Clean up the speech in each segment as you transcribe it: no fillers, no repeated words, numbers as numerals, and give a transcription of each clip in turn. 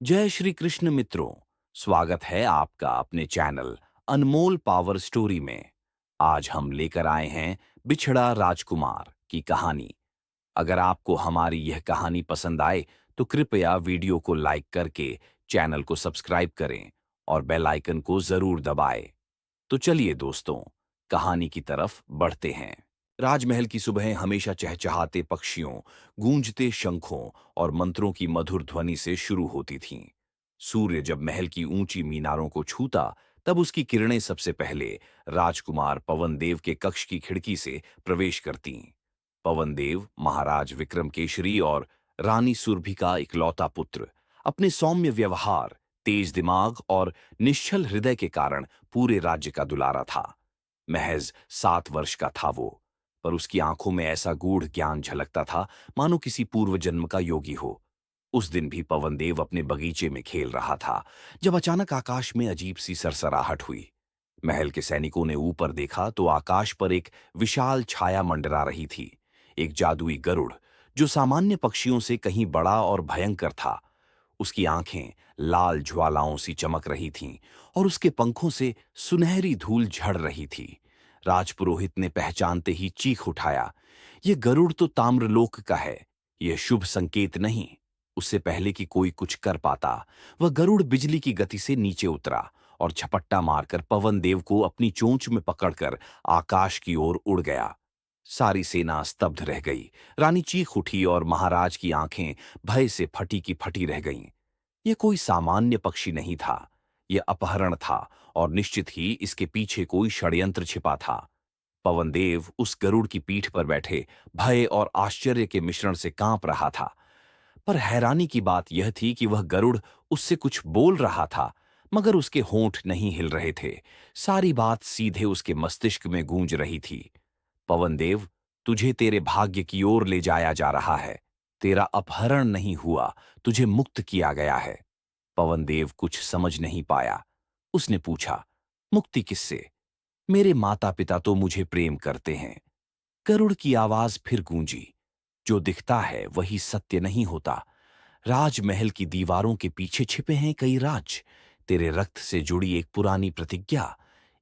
जय श्री कृष्ण मित्रों। स्वागत है आपका अपने चैनल अनमोल पावर स्टोरी में। आज हम लेकर आए हैं बिछड़ा राजकुमार की कहानी। अगर आपको हमारी यह कहानी पसंद आए तो कृपया वीडियो को लाइक करके चैनल को सब्सक्राइब करें और बेल आइकन को जरूर दबाएं। तो चलिए दोस्तों, कहानी की तरफ बढ़ते हैं। राजमहल की सुबह हमेशा चहचहाते पक्षियों, गूंजते शंखों और मंत्रों की मधुर ध्वनि से शुरू होती थीं। सूर्य जब महल की ऊंची मीनारों को छूता, तब उसकी किरणें सबसे पहले राजकुमार पवनदेव के कक्ष की खिड़की से प्रवेश करतीं। पवनदेव महाराज विक्रम केशरी और रानी सुरभि का इकलौता पुत्र, अपने सौम्य व्यवहार, तेज दिमाग और निश्चल हृदय के कारण पूरे राज्य का दुलारा था। महज 7 वर्ष का था वो, पर उसकी आंखों में ऐसा गूढ़ ज्ञान झलकता था मानो किसी पूर्व जन्म का योगी हो। उस दिन भी पवनदेव अपने बगीचे में खेल रहा था जब अचानक आकाश में अजीब सी सरसराहट हुई। महल के सैनिकों ने ऊपर देखा तो आकाश पर एक विशाल छाया मंडरा रही थी। एक जादुई गरुड़, जो सामान्य पक्षियों से कहीं बड़ा और भयंकर था। उसकी आंखें लाल ज्वालाओं सी चमक रही थीं और उसके पंखों से सुनहरी धूल झड़ रही थी। राजपुरोहित ने पहचानते ही चीख उठाया, यह गरुड़ तो ताम्रलोक का है, यह शुभ संकेत नहीं। उससे पहले कि कोई कुछ कर पाता, वह गरुड़ बिजली की गति से नीचे उतरा और झपट्टा मारकर पवनदेव को अपनी चोंच में पकड़कर आकाश की ओर उड़ गया। सारी सेना स्तब्ध रह गई। रानी चीख उठी और महाराज की आंखें भय से फटी की फटी रह गईं। यह कोई सामान्य पक्षी नहीं था, यह अपहरण था और निश्चित ही इसके पीछे कोई षड्यंत्र छिपा था। पवनदेव उस गरुड़ की पीठ पर बैठे भय और आश्चर्य के मिश्रण से कांप रहा था। पर हैरानी की बात यह थी कि वह गरुड़ उससे कुछ बोल रहा था, मगर उसके होंठ नहीं हिल रहे थे। सारी बात सीधे उसके मस्तिष्क में गूंज रही थी। पवनदेव, तुझे तेरे भाग्य की ओर ले जाया जा रहा है। तेरा अपहरण नहीं हुआ, तुझे मुक्त किया गया है। पवनदेव कुछ समझ नहीं पाया। उसने पूछा, मुक्ति किससे? मेरे माता पिता तो मुझे प्रेम करते हैं। गरुड़ की आवाज फिर गूंजी, जो दिखता है वही सत्य नहीं होता। राजमहल की दीवारों के पीछे छिपे हैं कई राज। तेरे रक्त से जुड़ी एक पुरानी प्रतिज्ञा,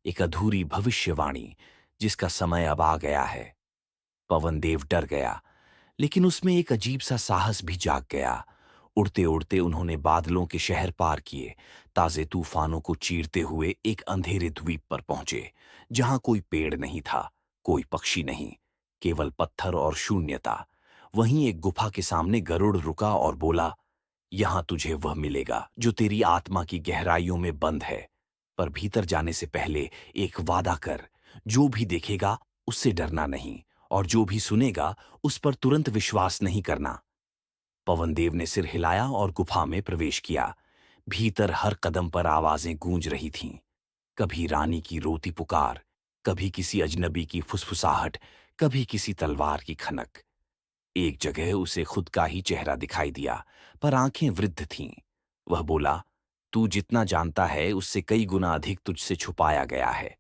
एक अधूरी भविष्यवाणी, जिसका समय अब आ गया है। पवनदेव डर गया, लेकिन उसमें एक अजीब सा साहस भी जाग गया। उड़ते उड़ते उन्होंने बादलों के शहर पार किए, ताजे तूफानों को चीरते हुए एक अंधेरे द्वीप पर पहुंचे, जहां कोई पेड़ नहीं था, कोई पक्षी नहीं, केवल पत्थर और शून्यता। वहीं एक गुफा के सामने गरुड़ रुका और बोला, यहां तुझे वह मिलेगा जो तेरी आत्मा की गहराइयों में बंद है। पर भीतर जाने से पहले एक वादा कर, जो भी देखेगा उससे डरना नहीं, और जो भी सुनेगा उस पर तुरंत विश्वास नहीं करना। पवनदेव ने सिर हिलाया और गुफा में प्रवेश किया। भीतर हर कदम पर आवाजें गूंज रही थीं। कभी रानी की रोती पुकार, कभी किसी अजनबी की फुसफुसाहट, कभी किसी तलवार की खनक। एक जगह उसे खुद का ही चेहरा दिखाई दिया, पर आंखें वृद्ध थीं। वह बोला, तू जितना जानता है उससे कई गुना अधिक तुझसे छुपाया गया है।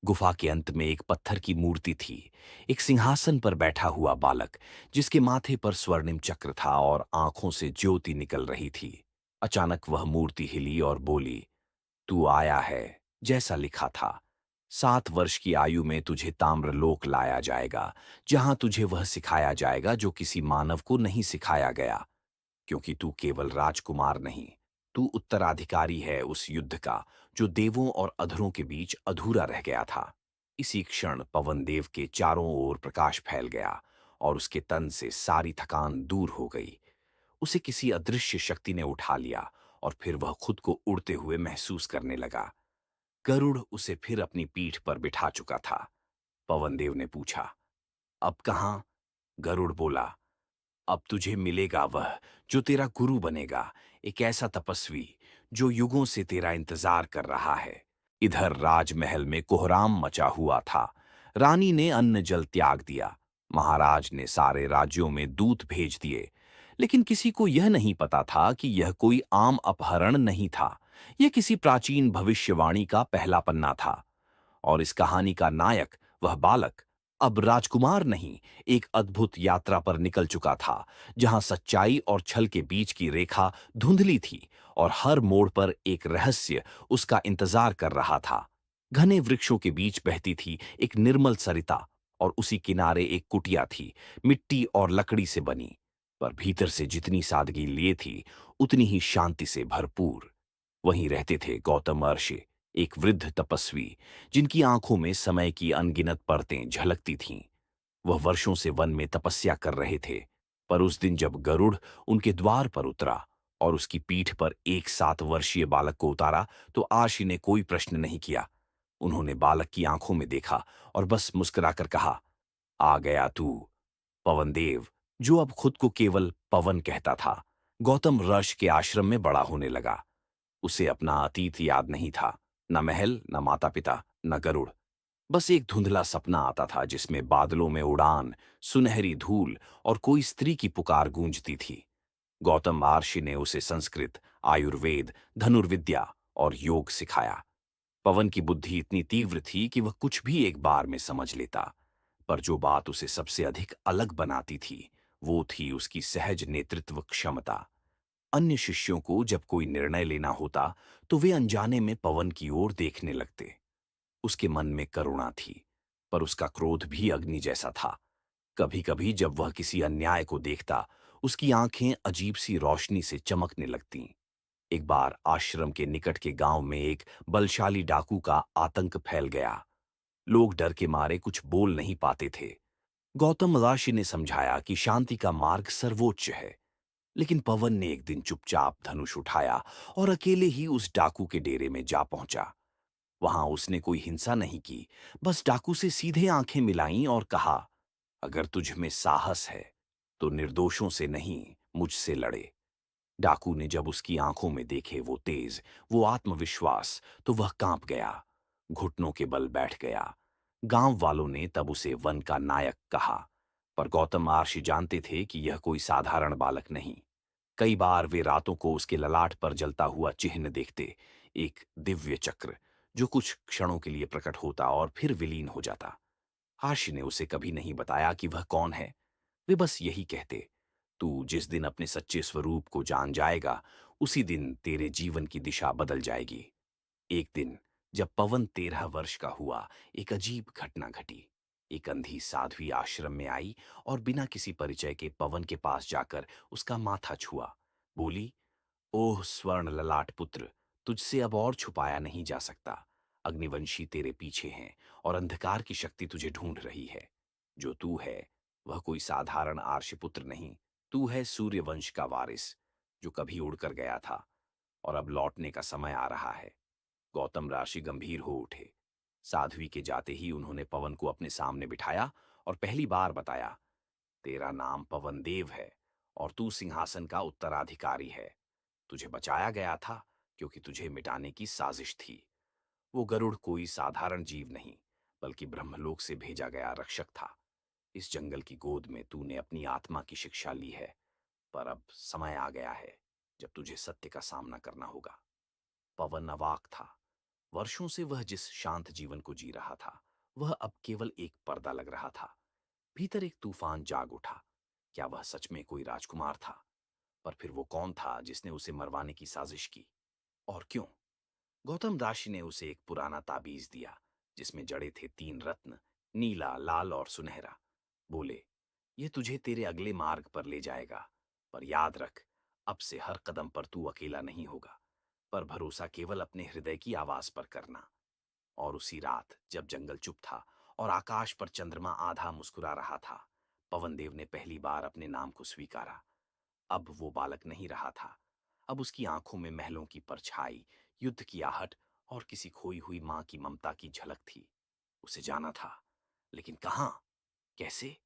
गुफा के अंत में एक पत्थर की मूर्ति थी, एक सिंहासन पर बैठा हुआ बालक, जिसके माथे पर स्वर्णिम चक्र था और आंखों से ज्योति निकल रही थी। अचानक वह मूर्ति हिली और बोली, तू आया है जैसा लिखा था। 7 वर्ष की आयु में तुझे ताम्रलोक लाया जाएगा, जहां तुझे वह सिखाया जाएगा जो किसी मानव को नहीं सिखाया गया। क्योंकि तू केवल राजकुमार नहीं, तू उत्तराधिकारी है उस युद्ध का जो देवों और अधरों के बीच अधूरा रह गया था। इसी क्षण पवनदेव के चारों ओर प्रकाश फैल गया और उसके तन से सारी थकान दूर हो गई। उसे किसी अदृश्य शक्ति ने उठा लिया और फिर वह खुद को उड़ते हुए महसूस करने लगा। गरुड़ उसे फिर अपनी पीठ पर बिठा चुका था। पवनदेव ने पूछा, अब कहाँ? गरुड़ बोला, अब तुझे मिलेगा वह जो तेरा गुरु बनेगा, एक ऐसा तपस्वी जो युगों से तेरा इंतजार कर रहा है। इधर राजमहल में कोहराम मचा हुआ था। रानी ने अन्न जल त्याग दिया, महाराज ने सारे राज्यों में दूत भेज दिए, लेकिन किसी को यह नहीं पता था कि यह कोई आम अपहरण नहीं था। यह किसी प्राचीन भविष्यवाणी का पहला पन्ना था। और इस कहानी का नायक, वह बालक, अब राजकुमार नहीं, एक अद्भुत यात्रा पर निकल चुका था, जहां सच्चाई और छल के बीच की रेखा धुंधली थी और हर मोड़ पर एक रहस्य उसका इंतजार कर रहा था। घने वृक्षों के बीच बहती थी एक निर्मल सरिता और उसी किनारे एक कुटिया थी, मिट्टी और लकड़ी से बनी, पर भीतर से जितनी सादगी लिए थी, उतनी ही शांति से भरपूर। वहीं रहते थे गौतम महर्षि, एक वृद्ध तपस्वी, जिनकी आंखों में समय की अनगिनत परतें झलकती थीं। वह वर्षों से वन में तपस्या कर रहे थे, पर उस दिन जब गरुड़ उनके द्वार पर उतरा और उसकी पीठ पर एक 7 वर्षीय बालक को उतारा, तो आशी ने कोई प्रश्न नहीं किया। उन्होंने बालक की आंखों में देखा और बस मुस्कुराकर कहा, आ गया तू। पवनदेव, जो अब खुद को केवल पवन कहता था, गौतम ऋषि के आश्रम में बड़ा होने लगा। उसे अपना अतीत याद नहीं था, न महल, न माता पिता, न गरुड़। बस एक धुंधला सपना आता था जिसमें बादलों में उड़ान, सुनहरी धूल और कोई स्त्री की पुकार गूंजती थी। गौतम महर्षि ने उसे संस्कृत, आयुर्वेद, धनुर्विद्या और योग सिखाया। पवन की बुद्धि इतनी तीव्र थी कि वह कुछ भी एक बार में समझ लेता, पर जो बात उसे सबसे अधिक अलग बनाती थी, वो थी उसकी सहज नेतृत्व क्षमता। अन्य शिष्यों को जब कोई निर्णय लेना होता, तो वे अनजाने में पवन की ओर देखने लगते। उसके मन में करुणा थी, पर उसका क्रोध भी अग्नि जैसा था। कभी-कभी जब वह किसी अन्याय को देखता, उसकी आंखें अजीब सी रोशनी से चमकने लगतीं। एक बार आश्रम के निकट के गांव में एक बलशाली डाकू का आतंक फैल गया। लोग डर के मारे कुछ बोल नहीं पाते थे। गौतम ऋषि ने समझाया कि शांति का मार्ग सर्वोच्च है, लेकिन पवन ने एक दिन चुपचाप धनुष उठाया और अकेले ही उस डाकू के डेरे में जा पहुंचा। वहां उसने कोई हिंसा नहीं की, बस डाकू से सीधे आंखें मिलाईं और कहा, अगर तुझ में साहस है, तो निर्दोषों से नहीं, मुझसे लड़े। डाकू ने जब उसकी आंखों में देखे वो तेज, वो आत्मविश्वास, तो वह कांप गया, घुटनों के बल बैठ गया। गांव वालों ने तब उसे वन का नायक कहा, पर गौतम महर्षि जानते थे कि यह कोई साधारण बालक नहीं। कई बार वे रातों को उसके ललाट पर जलता हुआ चिन्ह देखते, एक दिव्य चक्र, जो कुछ क्षणों के लिए प्रकट होता और फिर विलीन हो जाता। आशी ने उसे कभी नहीं बताया कि वह कौन है। वे बस यही कहते, तू जिस दिन अपने सच्चे स्वरूप को जान जाएगा, उसी दिन तेरे जीवन की दिशा बदल जाएगी। एक दिन जब पवन 13 वर्ष का हुआ, एक अजीब घटना घटी। एक अंधी साध्वी आश्रम में आई और बिना किसी परिचय के पवन के पास जाकर उसका माथा छुआ। बोली, ओह स्वर्ण ललाट पुत्र, तुझसे अब और छुपाया नहीं जा सकता। अग्निवंशी तेरे पीछे हैं और अंधकार की शक्ति तुझे ढूंढ रही है। जो तू है, वह कोई साधारण आर्षपुत्र नहीं, तू है सूर्यवंश का वारिस, जो कभी उड़कर गया था और अब लौटने का समय आ रहा है। गौतम ऋषि गंभीर हो उठे। साध्वी के जाते ही उन्होंने पवन को अपने सामने बिठाया और पहली बार बताया, तेरा नाम पवन देव है और तू सिंहासन का उत्तराधिकारी है। तुझे बचाया गया था क्योंकि तुझे मिटाने की साजिश थी। वो गरुड़ कोई साधारण जीव नहीं, बल्कि ब्रह्मलोक से भेजा गया रक्षक था। इस जंगल की गोद में तूने अपनी आत्मा की शिक्षा ली है, पर अब समय आ गया है जब तुझे सत्य का सामना करना होगा। पवन अवाक था। वर्षों से वह जिस शांत जीवन को जी रहा था, वह अब केवल एक पर्दा लग रहा था। भीतर एक तूफान जाग उठा। क्या वह सच में कोई राजकुमार था? पर फिर वो कौन था जिसने उसे मरवाने की साजिश की, और क्यों? गौतम ऋषि ने उसे एक पुराना ताबीज दिया, जिसमें जड़े थे 3 रत्न, नीला, लाल और सुनहरा। बोले, ये तुझे तेरे अगले मार्ग पर ले जाएगा, पर याद रख, अब से हर कदम पर तू अकेला नहीं होगा, पर भरोसा केवल अपने हृदय की आवाज पर करना। और उसी रात जब जंगल चुप था और आकाश पर चंद्रमा आधा मुस्कुरा रहा था, पवनदेव ने पहली बार अपने नाम को स्वीकारा। अब वो बालक नहीं रहा था। अब उसकी आंखों में महलों की परछाई, युद्ध की आहट और किसी खोई हुई मां की ममता की झलक थी। उसे जाना था, लेकिन कहां, कैसे?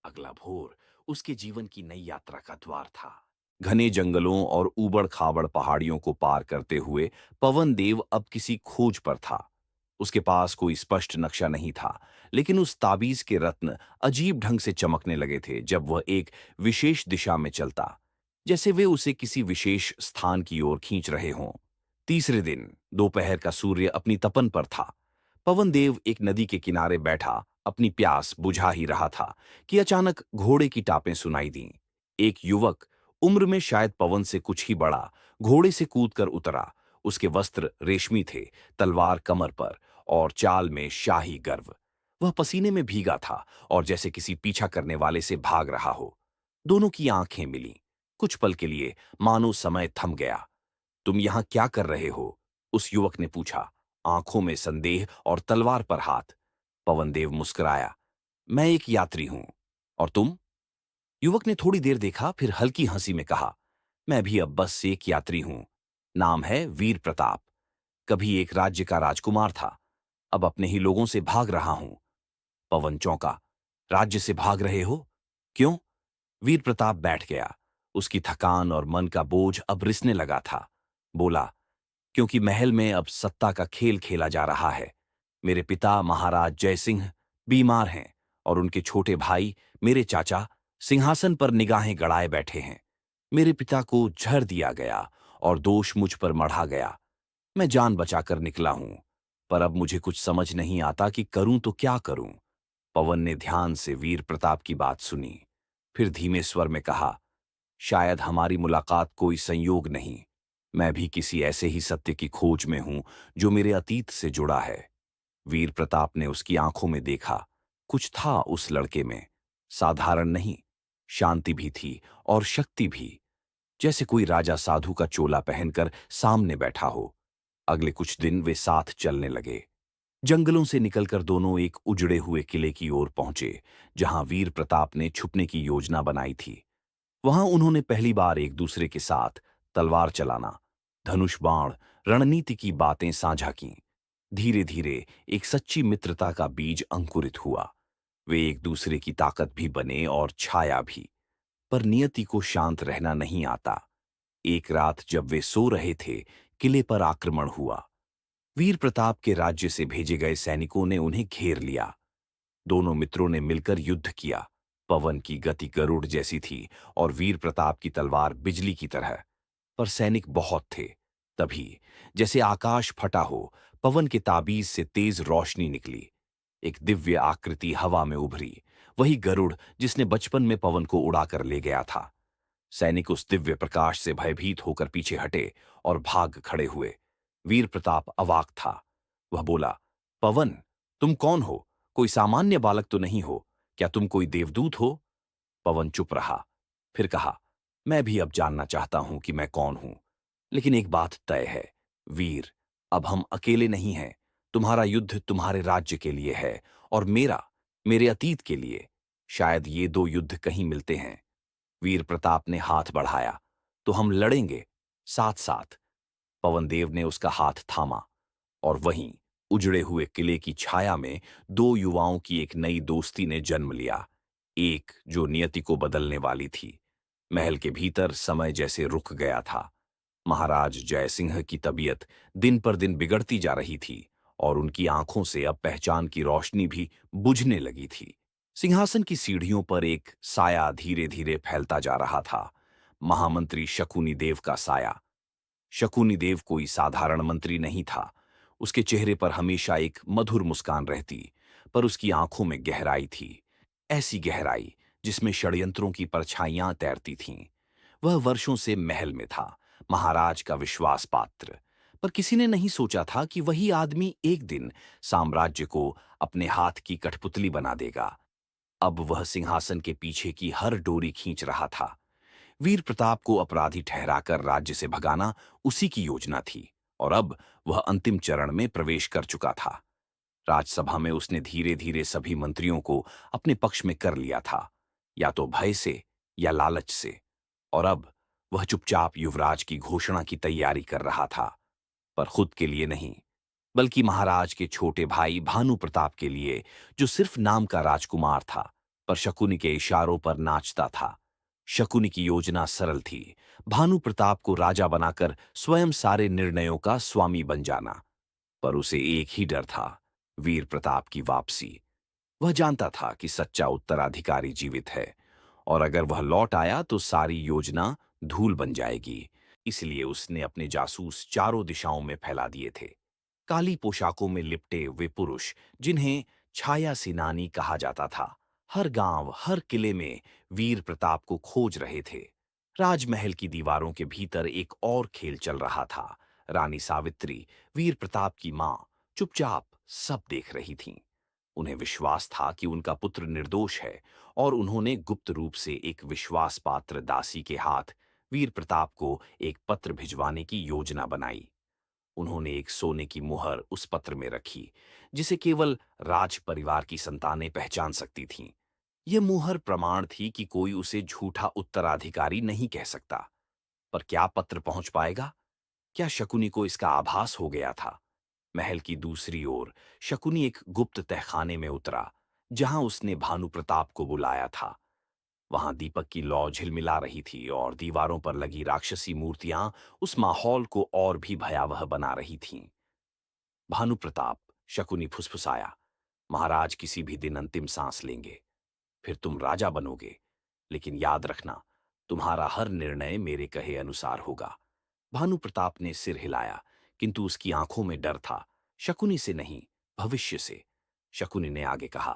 अगला भोर उसके जीवन की नई यात्रा का द्वार था। घने जंगलों और ऊबड़-खाबड़ पहाड़ियों को पार करते हुए पवन देव अब किसी खोज पर था। उसके पास कोई स्पष्ट नक्शा नहीं था, लेकिन उस ताबीज के रत्न अजीब ढंग से चमकने लगे थे जब वह एक विशेष दिशा में चलता, जैसे वे उसे किसी विशेष स्थान की ओर खींच रहे हों। तीसरे दिन दोपहर का सूर्य अपनी तपन पर था। पवन देव एक नदी के किनारे बैठा अपनी प्यास बुझा ही रहा था कि अचानक घोड़े की टापें सुनाई दीं। एक युवक, उम्र में शायद पवन से कुछ ही बड़ा, घोड़े से कूदकर उतरा। उसके वस्त्र रेशमी थे, तलवार कमर पर और चाल में शाही गर्व। वह पसीने में भीगा था और जैसे किसी पीछा करने वाले से भाग रहा हो। दोनों की आंखें मिलीं। कुछ पल के लिए मानो समय थम गया। तुम यहां क्या कर रहे हो? उस युवक ने पूछा, आंखों में संदेह और तलवार पर हाथ। पवनदेव मुस्कुराया, मैं एक यात्री हूं। और तुम? युवक ने थोड़ी देर देखा, फिर हल्की हंसी में कहा, मैं भी अब बस एक यात्री हूं। नाम है वीर प्रताप। कभी एक राज्य का राजकुमार था, अब अपने ही लोगों से भाग रहा हूं। पवन चौंका, राज्य से भाग रहे हो? क्यों? वीर प्रताप बैठ गया। उसकी थकान और मन का बोझ अब रिसने लगा था। बोला, क्योंकि महल में अब सत्ता का खेल खेला जा रहा है। मेरे पिता महाराज जयसिंह बीमार हैं और उनके छोटे भाई, मेरे चाचा, सिंहासन पर निगाहें गड़ाए बैठे हैं। मेरे पिता को झर दिया गया और दोष मुझ पर मढ़ा गया। मैं जान बचाकर निकला हूं, पर अब मुझे कुछ समझ नहीं आता कि करूं तो क्या करूं। पवन ने ध्यान से वीर प्रताप की बात सुनी, फिर धीमे स्वर में कहा, शायद हमारी मुलाकात कोई संयोग नहीं। मैं भी किसी ऐसे ही सत्य की खोज में हूं जो मेरे अतीत से जुड़ा है। वीर प्रताप ने उसकी आंखों में देखा। कुछ था उस लड़के में, साधारण नहीं, शांति भी थी और शक्ति भी, जैसे कोई राजा साधु का चोला पहनकर सामने बैठा हो। अगले कुछ दिन वे साथ चलने लगे। जंगलों से निकलकर दोनों एक उजड़े हुए किले की ओर पहुंचे, जहां वीर प्रताप ने छुपने की योजना बनाई थी। वहां उन्होंने पहली बार एक दूसरे के साथ तलवार चलाना, धनुष बाण, रणनीति की बातें साझा की। धीरे धीरे एक सच्ची मित्रता का बीज अंकुरित हुआ। वे एक दूसरे की ताकत भी बने और छाया भी। पर नियति को शांत रहना नहीं आता। एक रात जब वे सो रहे थे, किले पर आक्रमण हुआ। वीर प्रताप के राज्य से भेजे गए सैनिकों ने उन्हें घेर लिया। दोनों मित्रों ने मिलकर युद्ध किया। पवन की गति गरुड़ जैसी थी और वीर प्रताप की तलवार बिजली की तरह। पर सैनिक बहुत थे। तभी, जैसे आकाश फटा हो, पवन के ताबीज से तेज रोशनी निकली। एक दिव्य आकृति हवा में उभरी, वही गरुड़ जिसने बचपन में पवन को उड़ाकर ले गया था। सैनिक उस दिव्य प्रकाश से भयभीत होकर पीछे हटे और भाग खड़े हुए। वीर प्रताप अवाक था। वह बोला, पवन, तुम कौन हो? कोई सामान्य बालक तो नहीं हो? क्या तुम कोई देवदूत हो? पवन चुप रहा, फिर कहा, मैं भी अब जानना चाहता हूं कि मैं कौन हूं। लेकिन एक बात तय है, वीर, अब हम अकेले नहीं हैं। तुम्हारा युद्ध तुम्हारे राज्य के लिए है और मेरा, मेरे अतीत के लिए। शायद ये दो युद्ध कहीं मिलते हैं। वीर प्रताप ने हाथ बढ़ाया, तो हम लड़ेंगे साथ साथ। पवनदेव ने उसका हाथ थामा और वहीं उजड़े हुए किले की छाया में दो युवाओं की एक नई दोस्ती ने जन्म लिया। एक जो नियति को बदलने वाली थी। महल के भीतर समय जैसे रुक गया था। महाराज जयसिंह की तबीयत दिन पर दिन बिगड़ती जा रही थी और उनकी आंखों से अब पहचान की रोशनी भी बुझने लगी थी। सिंहासन की सीढ़ियों पर एक साया धीरे धीरे फैलता जा रहा था। महामंत्री शकुनी देव का साया। शकुनी देव कोई साधारण मंत्री नहीं था। उसके चेहरे पर हमेशा एक मधुर मुस्कान रहती, पर उसकी आंखों में गहराई थी। ऐसी गहराई जिसमें षड्यंत्रों की परछाइयां तैरती थीं। वह वर्षों से महल में था, महाराज का विश्वास पात्र। पर किसी ने नहीं सोचा था कि वही आदमी एक दिन साम्राज्य को अपने हाथ की कठपुतली बना देगा। अब वह सिंहासन के पीछे की हर डोरी खींच रहा था। वीर प्रताप को अपराधी ठहराकर राज्य से भगाना उसी की योजना थी और अब वह अंतिम चरण में प्रवेश कर चुका था। राजसभा में उसने धीरे धीरे सभी मंत्रियों को अपने पक्ष में कर लिया था, या तो भय से या लालच से। और अब वह चुपचाप युवराज की घोषणा की तैयारी कर रहा था, पर खुद के लिए नहीं, बल्कि महाराज के छोटे भाई भानु प्रताप के लिए, जो सिर्फ नाम का राजकुमार था पर शकुनी के इशारों पर नाचता था। शकुनी की योजना सरल थी, भानु प्रताप को राजा बनाकर स्वयं सारे निर्णयों का स्वामी बन जाना। पर उसे एक ही डर था, वीर प्रताप की वापसी। वह जानता था कि सच्चा उत्तराधिकारी जीवित है और अगर वह लौट आया तो सारी योजना धूल बन जाएगी। इसलिए उसने अपने जासूस चारों दिशाओं में फैला दिए थे। काली पोशाकों में लिपटे वे पुरुष, जिन्हें छाया सेनानी कहा जाता था। हर गांव, हर किले में वीर प्रताप को खोज रहे थे। राजमहल की दीवारों के भीतर एक और खेल चल रहा था। रानी सावित्री, वीर प्रताप की मां, चुपचाप सब देख रही थीं। उन्हें विश्वास था कि उनका पुत्र निर्दोष है और उन्होंने गुप्त रूप से एक विश्वास पात्र दासी के हाथ वीर प्रताप को एक पत्र भिजवाने की योजना बनाई। उन्होंने एक सोने की मुहर उस पत्र में रखी, जिसे केवल राज परिवार की संतानें पहचान सकती थीं। यह मुहर प्रमाण थी कि कोई उसे झूठा उत्तराधिकारी नहीं कह सकता। पर क्या पत्र पहुंच पाएगा? क्या शकुनी को इसका आभास हो गया था? महल की दूसरी ओर शकुनी एक गुप्त तहखाने में उतरा, जहां उसने भानु प्रताप को बुलाया था। वहां दीपक की लौ झिलमिला रही थी और दीवारों पर लगी राक्षसी मूर्तियां उस माहौल को और भी भयावह बना रही थीं। भानु प्रताप, शकुनी फुसफुसाया, महाराज किसी भी दिन अंतिम सांस लेंगे, फिर तुम राजा बनोगे। लेकिन याद रखना, तुम्हारा हर निर्णय मेरे कहे अनुसार होगा। भानु प्रताप ने सिर हिलाया, किंतु उसकी आंखों में डर था, शकुनी से नहीं, भविष्य से। शकुनी ने आगे कहा,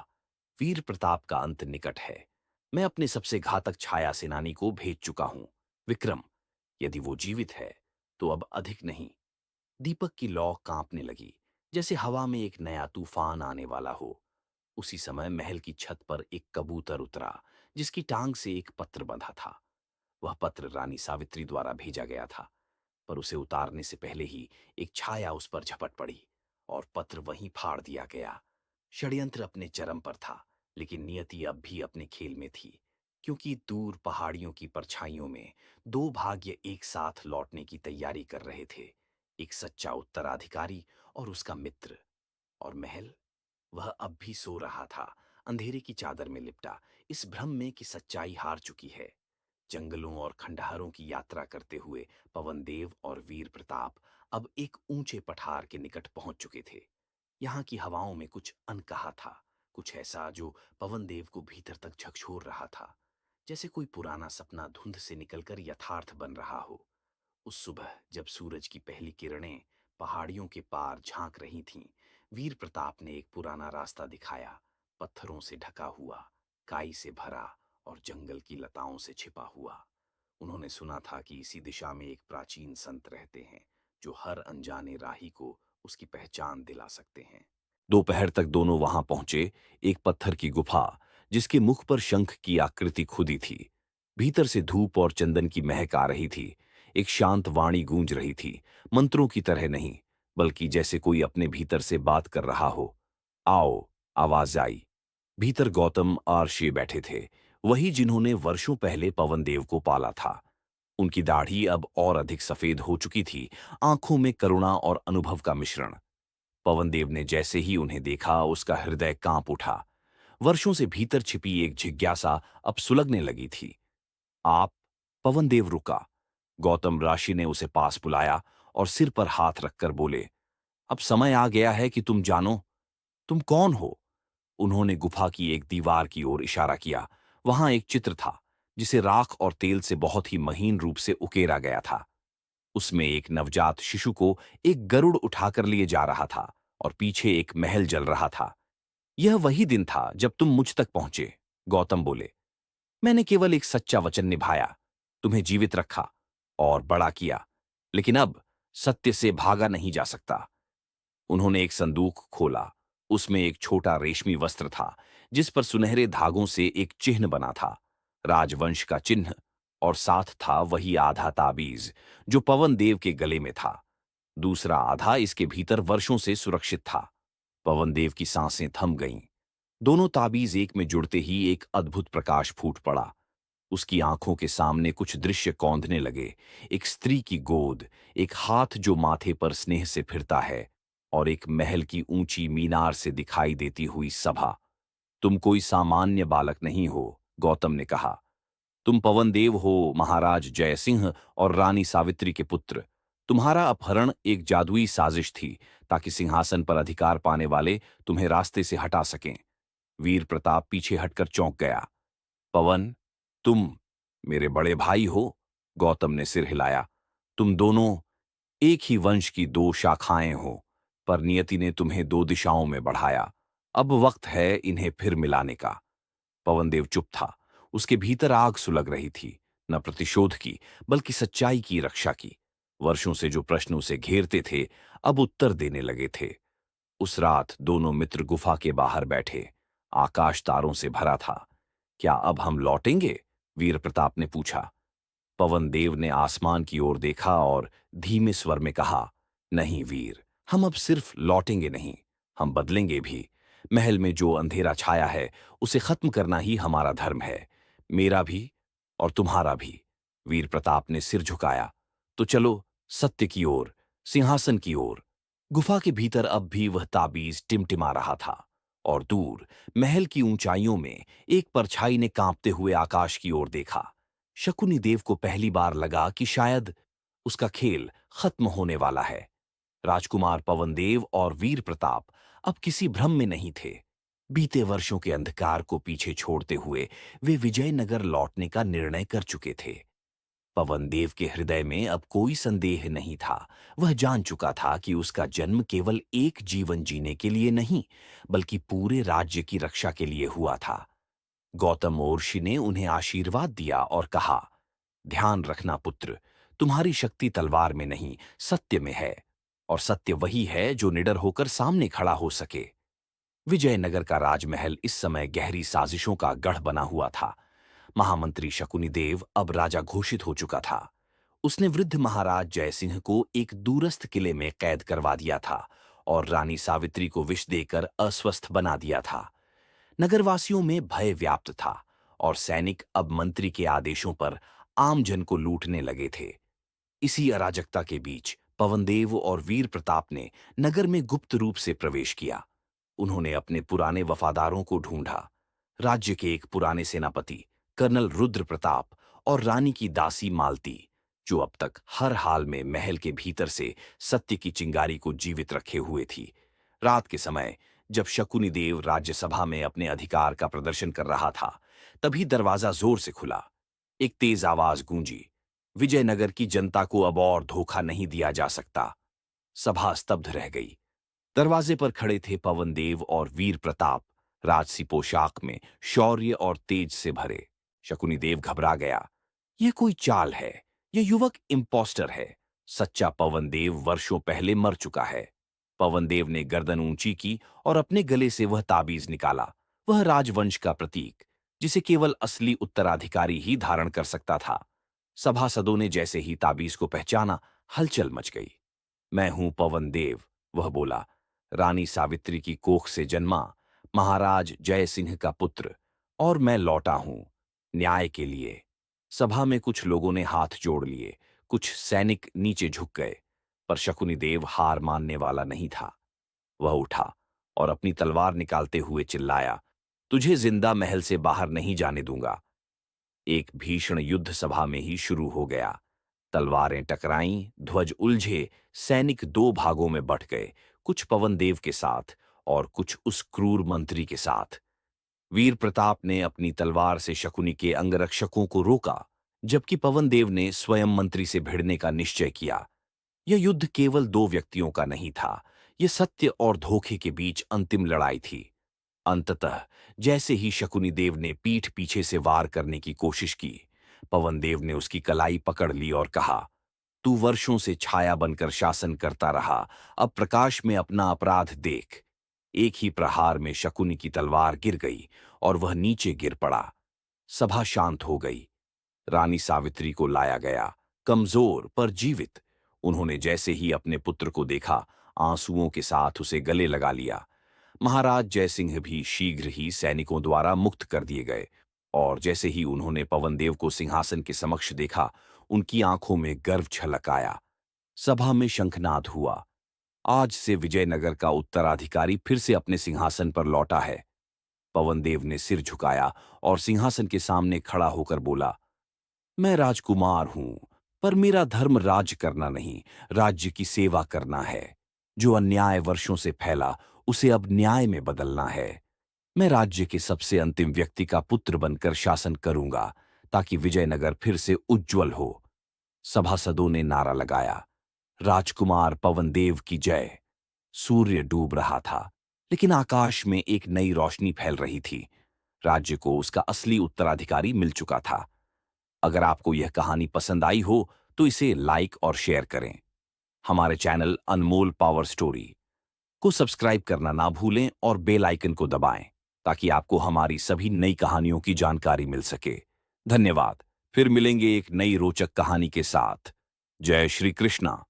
वीर प्रताप का अंत निकट है। मैं अपने सबसे घातक छाया सेनानी को भेज चुका हूं, विक्रम। यदि वो जीवित है तो अब अधिक नहीं। दीपक की लौ कांपने लगी, जैसे हवा में एक नया तूफान आने वाला हो। उसी समय महल की छत पर एक कबूतर उतरा, जिसकी टांग से एक पत्र बंधा था। वह पत्र रानी सावित्री द्वारा भेजा गया था, पर उसे उतारने से पहले ही एक छाया उस पर झपट पड़ी और पत्र वहीं फाड़ दिया गया। षड्यंत्र अपने चरम पर था, लेकिन नियति अब भी अपने खेल में थी, क्योंकि दूर पहाड़ियों की परछाइयों में दो भाग्य एक साथ लौटने की तैयारी कर रहे थे, एक सच्चा उत्तराधिकारी और उसका मित्र। और महल, वह अब भी सो रहा था, अंधेरे की चादर में लिपटा, इस भ्रम में कि सच्चाई हार चुकी है। जंगलों और खंडहरों की यात्रा करते हुए पवनदेव और वीर प्रताप अब एक ऊंचे पठार के निकट पहुंच चुके थे। यहाँ की हवाओं में कुछ अनकहा था, कुछ ऐसा जो पवनदेव को भीतर तक झकझोर रहा था, जैसे कोई पुराना सपना धुंध से निकलकर यथार्थ बन रहा हो। उस सुबह जब सूरज की पहली किरणें पहाड़ियों के पार झांक रही थीं, वीर प्रताप ने एक पुराना रास्ता दिखाया, पत्थरों से ढका हुआ, काई से भरा और जंगल की लताओं से छिपा हुआ। उन्होंने सुना था कि इसी दिशा में एक प्राचीन संत रहते हैं, जो हर अनजाने राही को उसकी पहचान दिला सकते हैं। दोपहर तक दोनों वहां पहुंचे, एक पत्थर की गुफा, जिसके मुख पर शंख की आकृति खुदी थी। भीतर से धूप और चंदन की महक आ रही थी। एक शांत वाणी गूंज रही थी, मंत्रों की तरह नहीं, बल्कि जैसे कोई अपने भीतर से बात कर रहा हो। आओ, आवाज आई। भीतर गौतम आरशे बैठे थे, वही जिन्होंने वर्षों पहले पवनदेव को पाला था। उनकी दाढ़ी अब और अधिक सफेद हो चुकी थी, आंखों में करुणा और अनुभव का मिश्रण। पवनदेव ने जैसे ही उन्हें देखा, उसका हृदय कांप उठा। वर्षों से भीतर छिपी एक जिज्ञासा अब सुलगने लगी थी। आप? पवनदेव रुका। गौतम राशि ने उसे पास बुलाया और सिर पर हाथ रखकर बोले, अब समय आ गया है कि तुम जानो, तुम कौन हो। उन्होंने गुफा की एक दीवार की ओर इशारा किया। वहां एक चित्र था, जिसे राख और तेल से बहुत ही महीन रूप से उकेरा गया था। उसमें एक नवजात शिशु को एक गरुड़ उठाकर लिए जा रहा था और पीछे एक महल जल रहा था। यह वही दिन था जब तुम मुझ तक पहुंचे, गौतम बोले। मैंने केवल एक सच्चा वचन निभाया, तुम्हें जीवित रखा और बड़ा किया, लेकिन अब सत्य से भागा नहीं जा सकता। उन्होंने एक संदूक खोला। उसमें एक छोटा रेशमी वस्त्र था, जिस पर सुनहरे धागों से एक चिन्ह बना था, राजवंश का चिन्ह। और साथ था वही आधा ताबीज जो पवन देव के गले में था। दूसरा आधा इसके भीतर वर्षों से सुरक्षित था। पवन देव की सांसें थम गईं। दोनों ताबीज एक में जुड़ते ही एक अद्भुत प्रकाश फूट पड़ा। उसकी आंखों के सामने कुछ दृश्य कौंधने लगे। एक स्त्री की गोद, एक हाथ जो माथे पर स्नेह से फिरता है, और एक महल की ऊंची मीनार से दिखाई देती हुई सभा। तुम कोई सामान्य बालक नहीं हो, गौतम ने कहा। तुम पवनदेव हो, महाराज जयसिंह और रानी सावित्री के पुत्र। तुम्हारा अपहरण एक जादुई साजिश थी, ताकि सिंहासन पर अधिकार पाने वाले तुम्हें रास्ते से हटा सकें। वीर प्रताप पीछे हटकर चौंक गया। पवन, तुम मेरे बड़े भाई हो? गौतम ने सिर हिलाया। तुम दोनों एक ही वंश की दो शाखाएं हो, पर नियति ने तुम्हें दो दिशाओं में बढ़ाया। अब वक्त है इन्हें फिर मिलाने का। पवनदेव चुप था। उसके भीतर आग सुलग रही थी, न प्रतिशोध की, बल्कि सच्चाई की रक्षा की। वर्षों से जो प्रश्न उसे घेरते थे, अब उत्तर देने लगे थे। उस रात दोनों मित्र गुफा के बाहर बैठे। आकाश तारों से भरा था। क्या अब हम लौटेंगे? वीर प्रताप ने पूछा। पवन देव ने आसमान की ओर देखा और धीमे स्वर में कहा, नहीं वीर, हम अब सिर्फ लौटेंगे नहीं, हम बदलेंगे भी। महल में जो अंधेरा छाया है, उसे खत्म करना ही हमारा धर्म है। मेरा भी और तुम्हारा भी। वीर प्रताप ने सिर झुकाया। तो चलो, सत्य की ओर, सिंहासन की ओर। गुफा के भीतर अब भी वह ताबीज टिमटिमा रहा था। और दूर महल की ऊंचाइयों में एक परछाई ने कांपते हुए आकाश की ओर देखा। शकुनी देव को पहली बार लगा कि शायद उसका खेल खत्म होने वाला है। राजकुमार पवनदेव और वीर प्रताप अब किसी भ्रम में नहीं थे। बीते वर्षों के अंधकार को पीछे छोड़ते हुए वे विजयनगर लौटने का निर्णय कर चुके थे। पवनदेव के हृदय में अब कोई संदेह नहीं था। वह जान चुका था कि उसका जन्म केवल एक जीवन जीने के लिए नहीं, बल्कि पूरे राज्य की रक्षा के लिए हुआ था। गौतम ऋषि ने उन्हें आशीर्वाद दिया और कहा, ध्यान रखना पुत्र, तुम्हारी शक्ति तलवार में नहीं, सत्य में है। और सत्य वही है जो निडर होकर सामने खड़ा हो सके। विजयनगर का राजमहल इस समय गहरी साजिशों का गढ़ बना हुआ था। महामंत्री शकुनी देव अब राजा घोषित हो चुका था। उसने वृद्ध महाराज जयसिंह को एक दूरस्थ किले में कैद करवा दिया था और रानी सावित्री को विष देकर अस्वस्थ बना दिया था। नगरवासियों में भय व्याप्त था और सैनिक अब मंत्री के आदेशों पर आमजन को लूटने लगे थे। इसी अराजकता के बीच पवनदेव और वीर प्रताप ने नगर में गुप्त रूप से प्रवेश किया। उन्होंने अपने पुराने वफादारों को ढूंढा। राज्य के एक पुराने सेनापति कर्नल रुद्र प्रताप और रानी की दासी मालती, जो अब तक हर हाल में महल के भीतर से सत्य की चिंगारी को जीवित रखे हुए थी। रात के समय जब शकुनी देव राज्यसभा में अपने अधिकार का प्रदर्शन कर रहा था, तभी दरवाजा जोर से खुला। एक तेज आवाज गूंजी, विजयनगर की जनता को अब और धोखा नहीं दिया जा सकता। सभा स्तब्ध रह गई। दरवाजे पर खड़े थे पवनदेव और वीर प्रताप, राजसी पोशाक में, शौर्य और तेज से भरे। शकुनी देव घबरा गया। यह कोई चाल है, यह युवक इम्पोस्टर है। सच्चा पवनदेव वर्षों पहले मर चुका है। पवनदेव ने गर्दन ऊंची की और अपने गले से वह ताबीज निकाला। वह राजवंश का प्रतीक, जिसे केवल असली उत्तराधिकारी ही धारण कर सकता था। सभासदों ने जैसे ही ताबीज को पहचाना, हलचल मच गई। मैं हूं पवनदेव, वह बोला, रानी सावित्री की कोख से जन्मा, महाराज जय सिंह का पुत्र, और मैं लौटा हूं न्याय के लिए। सभा में कुछ लोगों ने हाथ जोड़ लिए, कुछ सैनिक नीचे झुक गए, पर शकुनी देव हार मानने वाला नहीं था। वह उठा और अपनी तलवार निकालते हुए चिल्लाया, तुझे जिंदा महल से बाहर नहीं जाने दूंगा। एक भीषण युद्ध सभा में ही शुरू हो गया। तलवारें टकराईं, ध्वज उलझे, सैनिक दो भागों में बंट गए, कुछ पवनदेव के साथ और कुछ उस क्रूर मंत्री के साथ। वीर प्रताप ने अपनी तलवार से शकुनी के अंगरक्षकों को रोका, जबकि पवनदेव ने स्वयं मंत्री से भिड़ने का निश्चय किया। यह युद्ध केवल दो व्यक्तियों का नहीं था, यह सत्य और धोखे के बीच अंतिम लड़ाई थी। अंततः जैसे ही शकुनी देव ने पीठ पीछे से वार करने की कोशिश की, पवनदेव ने उसकी कलाई पकड़ ली और कहा, तू वर्षों से छाया बनकर शासन करता रहा, अब प्रकाश में अपना अपराध देख। एक ही प्रहार में शकुनी की तलवार गिर गई और वह नीचे गिर पड़ा। सभा शांत हो गई। रानी सावित्री को लाया गया, कमजोर पर जीवित। उन्होंने जैसे ही अपने पुत्र को देखा, आंसुओं के साथ उसे गले लगा लिया। महाराज जयसिंह भी शीघ्र ही सैनिकों द्वारा मुक्त कर दिए गए, और जैसे ही उन्होंने पवनदेव को सिंहासन के समक्ष देखा, उनकी आंखों में गर्व छलक आया। सभा में शंखनाद हुआ। आज से विजयनगर का उत्तराधिकारी फिर से अपने सिंहासन पर लौटा है। पवनदेव ने सिर झुकाया और सिंहासन के सामने खड़ा होकर बोला, मैं राजकुमार हूं, पर मेरा धर्म राज करना नहीं, राज्य की सेवा करना है। जो अन्याय वर्षों से फैला, उसे अब न्याय में बदलना है। मैं राज्य के सबसे अंतिम व्यक्ति का पुत्र बनकर शासन करूंगा, ताकि विजयनगर फिर से उज्जवल हो। सभासदों ने नारा लगाया, राजकुमार पवनदेव की जय। सूर्य डूब रहा था, लेकिन आकाश में एक नई रोशनी फैल रही थी। राज्य को उसका असली उत्तराधिकारी मिल चुका था। अगर आपको यह कहानी पसंद आई हो तो इसे लाइक और शेयर करें। हमारे चैनल अनमोल पावर स्टोरी को सब्सक्राइब करना ना भूलें और बेल आइकन को दबाएं ताकि आपको हमारी सभी नई कहानियों की जानकारी मिल सके। धन्यवाद। फिर मिलेंगे एक नई रोचक कहानी के साथ। जय श्री कृष्णा।